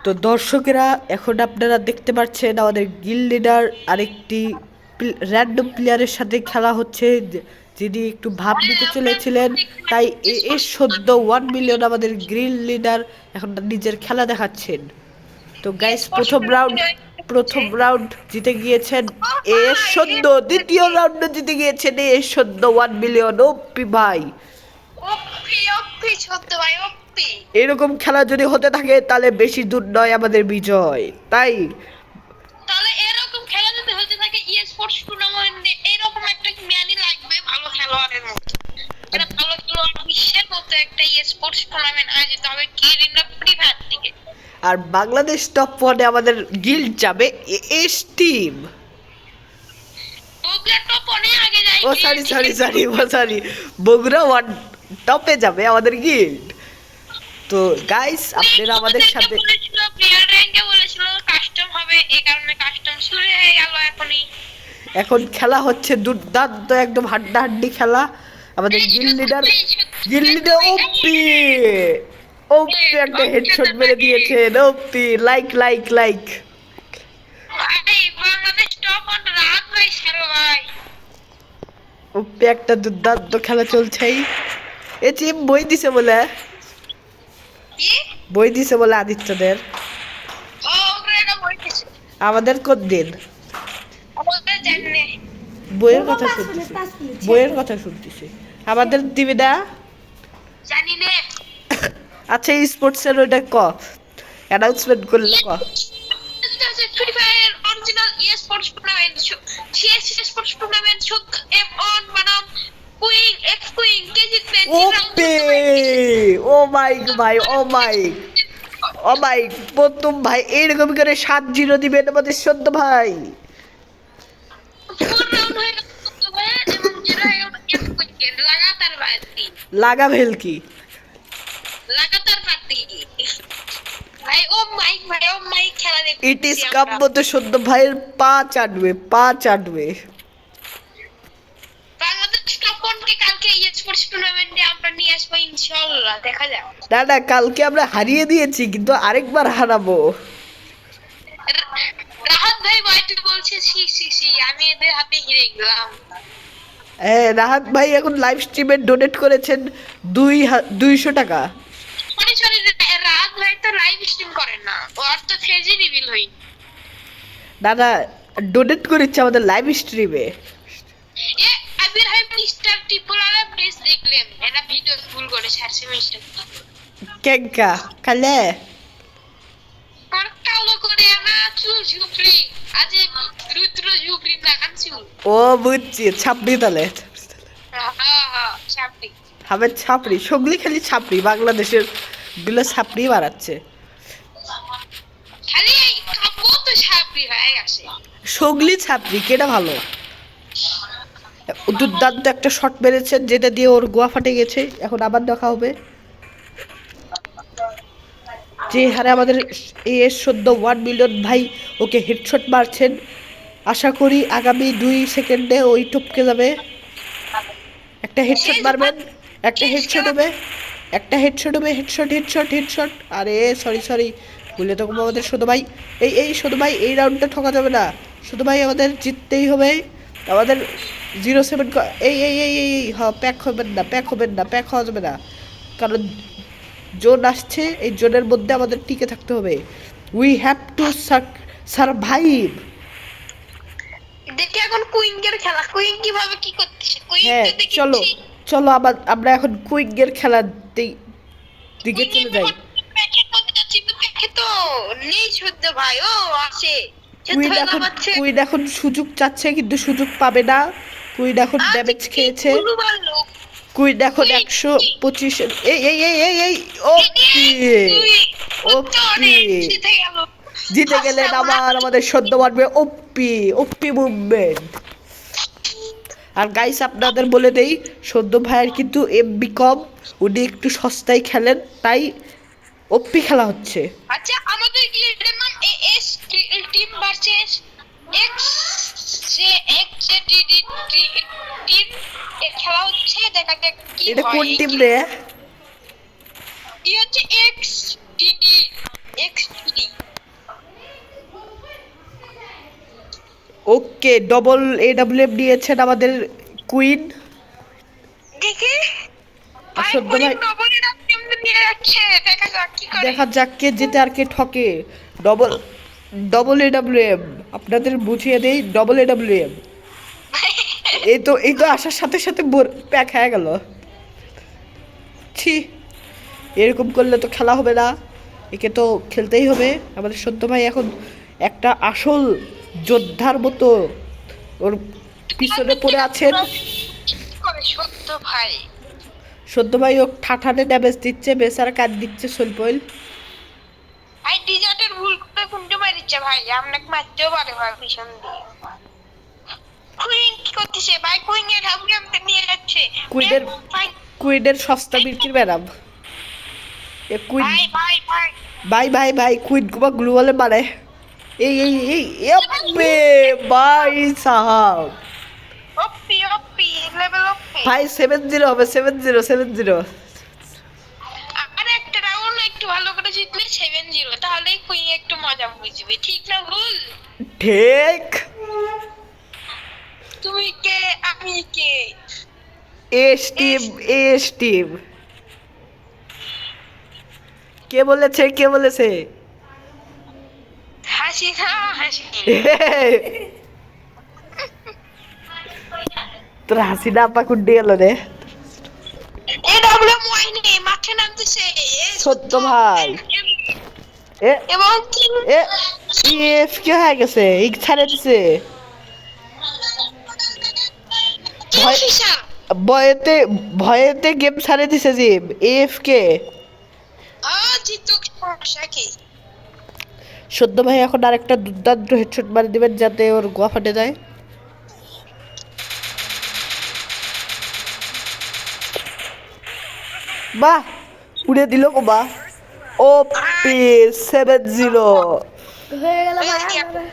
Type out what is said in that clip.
তো দর্শকেরা এখন আপনারা দেখতে পাচ্ছেন আমাদের গিল লিডার আরেকটি র্যান্ডম প্লেয়ারের সাথে খেলা হচ্ছে, যিনি একটু ভাব নিতে চলেছিলেন, তাই এর সদ্য 1 মিলিয়ন আমাদের গ্রিল লিডার এখন নিজের খেলা দেখাচ্ছেন। তো গাইস প্রথম রাউন্ড জিতে গিয়েছেন এর সদ্য, দ্বিতীয় রাউন্ডে জিতে গিয়েছেন এর সদ্য 1 মিলিয়ন। ওপি ভাই, এরকম খেলা যদি হতে থাকে তাহলে বেশি দূর নয় আমাদের বিজয়। তাই তাহলে এরকম খেলা যদি হতে থাকে স্পোর্টস টুর্নামেন্টে এরকম একটা ম্যানি লাগবে ভালো খেলোয়াড়ের মতো। এটা ভালো খেলোয়াড় বিশ্বের মতো একটা স্পোর্টস টুর্নামেন্ট আয়োজিত হবে কিরিনা ফ্রি ফায়ার থেকে। আর বাংলাদেশ টপ 1-এ আমাদের গিল্ড যাবে এস টিম। বগুড়া টপ 1-এ আগে যায়। ও সরি বগুড়া 1 টপে যাবে আমাদের গিল্ড। তো গাইস আপনারা আমাদের সাথে প্লেয়ার র্যাঙ্কে বলেছিল কাস্টম হবে, এই কারণে কাস্টম শুরু হয়ে গেল। এখন খেলা হচ্ছে দুর্দান্ত একদম হাড্ডাহাড্ডি খেলা। আমাদের গিল্ড লিডার ওপি একটা হেডশট মেরে দিয়েছেন। ওপি লাইক ভাই বাংলাদেশ টপ 1 রাত ভাই সারো ভাই। ওপি একটা দুর্দান্ত খেলা চলছেই। এ টিম বই দিছে বলে আদিত্যদের। আমাদের কোন দিন বইয়ের কথা শুনতেছি আমাদের দিবি না জানি না। আচ্ছা স্পোর্টস এর ওইটা ক অ্যানাউন্সমেন্ট করলে ক। Free fire original sports tournament CS sports tournament M1 বনাম কুইং এক্স কুইং কে জিতবে। ওপি ও মাই ভাই ও মাই প্রথম ভাই এরকম করে 7-0 দিবেন আমাদের সদ্য ভাই। লাগা ভেলকি ভাই ও মাইক খেলা দেখতে ইট ইজ কাম্য তো সদ্য ভাইয়ের পা চাটবে বাংলাদেশ টপ 1 কে কালকে স্পোর্টস টুর্নামেন্টে আমরা নিয়ে আসবো ইনশাআল্লাহ, দেখা যাক। না কালকে আমরা হারিয়ে দিয়েছি, কিন্তু আরেকবার হারাবো। রাহাত ভাই বাইটু বলছে সি আমি এদের হাতে হেরে গেলাম। রাহাত ভাই এখন লাইভ স্ট্রিমে ডোনেট করেছেন 200 টাকা। সরি রাহাত ভাই তো লাইভ স্ট্রিম করেন না, ওর তো ফেজে রিভিল হই। দাদা ডোনেট করেছে আমাদের লাইভ স্ট্রিমে। এ আবির ভাই মিস্টার ট্রিপল আর প্লিজ দেখলেন এটা ভিডিও ভুল করে ছাড়ছে মিস্টার কেঙ্কা কালে কালো করে না চুল ঝুপড়ি আজ রুদ্র ঝুপড়ি লাগান চুল। ও বুঝছি ছাপড়ি তালে ছাপড়ি হবে ছাপড়ি সগলি খালি ছাপড়ি বাংলাদেশের গুলো ছাপড়ি বাড়াচ্ছে খালি কত ছাপড়ি হয়ে গেছে সগলি ছাপড়ি কেটা ভালো। দুর্দান্ত একটা শট মেরেছেন যেটা দিয়ে ওর গোয়া ফাটে গেছে। এখন আবার দেখা হবে যে হারে আমাদের এর সদ্য 1 মিলিয়ন ভাই ওকে হেডশট মারছেন। আশা করি আগামী 2 সেকেন্ডে ওই টপকে যাবে। একটা হেডশট মারবেন, একটা হেডশট হবে হেডশট। আরে সরি বলে তো আমাদের শুধু ভাই এই রাউন্ডটা ঠকা যাবে না। শুধু ভাই আমাদের জিততেই হবে। আমাদের 07 প্যাক হওয়া যাবে না, কারণ জোন আসছে। এই জোনের মধ্যে আমাদের টিকে থাকতে হবে। We have to survive. দেখি এখন কুইংয়ের খেলা, কুইং কিভাবে কি করতেছে। হ্যাঁ চলো আবার আমরা এখন কুইংয়ের খেলা দিকে চলে যাই। তো নেই শুদ্ধ ভাই ও আছে কুইন এখন সুযোগ চাচ্ছে কিন্তু সুযোগ পাবে না। কুইন এখন ড্যামেজ খেয়েছে। কুইন এখন 125 এই ওপি জিতে গেলেন আবার আমাদের সদ্য মারবে ওপি মুভমেন্ট। আর গাইস আপনাদের বলে দেই সদ্য ভাইয়ের কিন্তু এমবি কম, উনি একটু সস্তায় খেলেন, তাই ওপি খেলা হচ্ছে। আচ্ছা আমাদের গিল্ডের নাম as team versus x team খেলা হচ্ছে, দেখা যাক কি হয়। এটা কোন টিম রে? এই হচ্ছে এক্স ডিডি ওকে, ডবল AWM নিয়েছেন আমাদের কুইন। দেখি ভাই সদ্য কুইন ভাই ডবল এটা কেমনে নিয়ে যাচ্ছে, দেখা যাক কি করে। দেখা যাক কে জেতে আর কে ঠকে। ডবল ডবল AWM আপনাদের বুঝিয়ে দেই, ডবল AWM। এই তো আসার সাথে সাথে প্যাক হয়ে গেল। ছি, এরকম করলে তো খেলা হবে না, একে তো খেলতেই হবে। আমাদের সদ্য ভাই এখন একটা আসল যোদ্ধার মতো ওর পিছনে পড়ে আছেন। কি করে সত্য ভাই? সদ্য ভাই ও ঠাঠানে ড্যামেজ দিচ্ছে, বেচারা কাট দিচ্ছে সলপল। ভাই ডিজার্টের ভুল করে কুন্ডে মারিচ্ছে ভাই, আপনাকে মারতেও পারে ভাই ভীষণ দিয়ে। কুইন কি করতেছে ভাই? কুইন এর হাবুকে আমাকে নিয়ে যাচ্ছে। কুইনের ভাই কুইনের সস্তা বিক্রি ম্যাডাম। এ কুইন ভাই ভাই ভাই ভাই ভাই ভাই কুইন কুমা গ্লুয়ালে মারে। এই এ ভাই সাহাব ওপি ওপি লেভেল ওপি। ভাই 7-0 হবে, 7-0 আর একটা রাউন্ড একটু ভালো করে জিতলে 7-0, তাহলেই কুইন একটু মজা বুঝবে, ঠিক না ভুল? ঠিক। তুমি কে আমি কে? এস টিম কে বলেছে? হাসি না হাসি। তোর হাসিনা আপা কুন্ডি গেল রে। এডব্লিউ মইনি মাঠে নামতেছে। সত্য ভাই এ এবং কি এ ইএফ কে হয়ে গেছে, এই ছাড়ে দিছে। কিংফিশার ভয়েতে ভয়েতে গেম ছাড়ে দিছে জিম এফ কে। জিতুক সমস্যা কি? সদ্য ভাই এখন আরেকটা দুর্দান্ত হেডশট মারি দিবেন যাতে ওর গোয়া ফাটে যায়। বাহ, উড়ে দিল গো বা। ও পি 7-0 হয়ে গেল ভাই এই যে আমাদের।